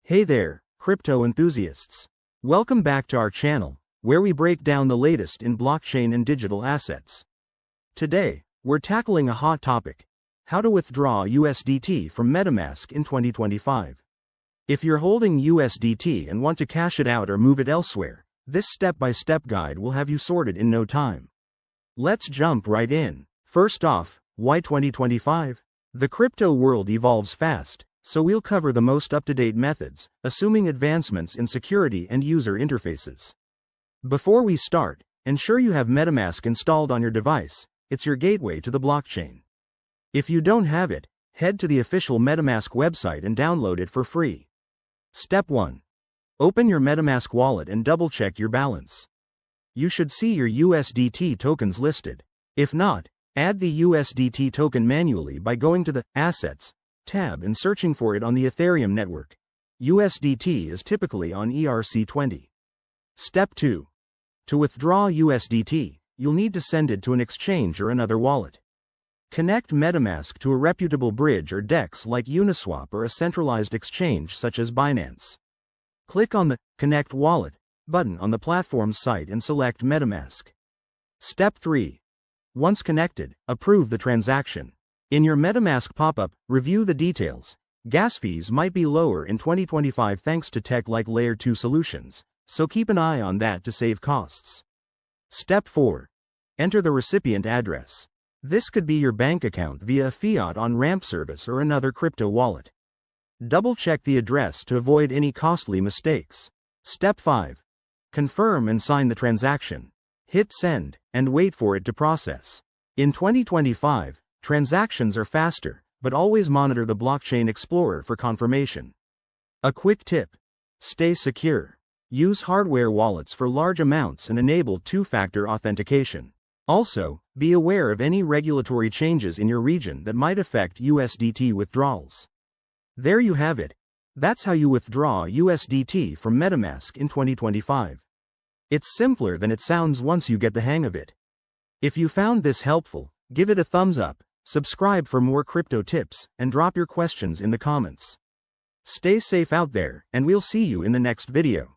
Hey there, crypto enthusiasts. Welcome back to our channel, where we break down the latest in blockchain and digital assets. Today, we're tackling a hot topic: how to withdraw USDT from MetaMask in 2025. If you're holding USDT and want to cash it out or move it elsewhere, this step-by-step guide will have you sorted in no time. Let's jump right in. First off, why 2025? The crypto world evolves fast, so we'll cover the most up-to-date methods, assuming advancements in security and user interfaces. Before we start, ensure you have MetaMask installed on your device. It's your gateway to the blockchain. If you don't have it, head to the official MetaMask website and download it for free. Step 1. Open your MetaMask wallet and double-check your balance. You should see your USDT tokens listed. If not, add the USDT token manually by going to the Assets tab and searching for it on the Ethereum network. USDT is typically on ERC20. Step 2. To withdraw USDT, you'll need to send it to an exchange or another wallet. Connect MetaMask to a reputable bridge or DEX like Uniswap or a centralized exchange such as Binance. Click on the Connect Wallet button on the platform's site and select MetaMask. Step 3. Once connected, approve the transaction. In your MetaMask pop-up, review the details. Gas fees might be lower in 2025 thanks to tech like Layer 2 solutions, so keep an eye on that to save costs. Step 4. Enter the recipient address. This could be your bank account via a fiat on-ramp service or another crypto wallet. Double-check the address to avoid any costly mistakes. Step 5. Confirm and sign the transaction. Hit send, and wait for it to process. In 2025, transactions are faster, but always monitor the Blockchain Explorer for confirmation. A quick tip: stay secure. Use hardware wallets for large amounts and enable two-factor authentication. Also, be aware of any regulatory changes in your region that might affect USDT withdrawals. There you have it. That's how you withdraw USDT from MetaMask in 2025. It's simpler than it sounds once you get the hang of it. If you found this helpful, give it a thumbs up, subscribe for more crypto tips, and drop your questions in the comments. Stay safe out there, and we'll see you in the next video.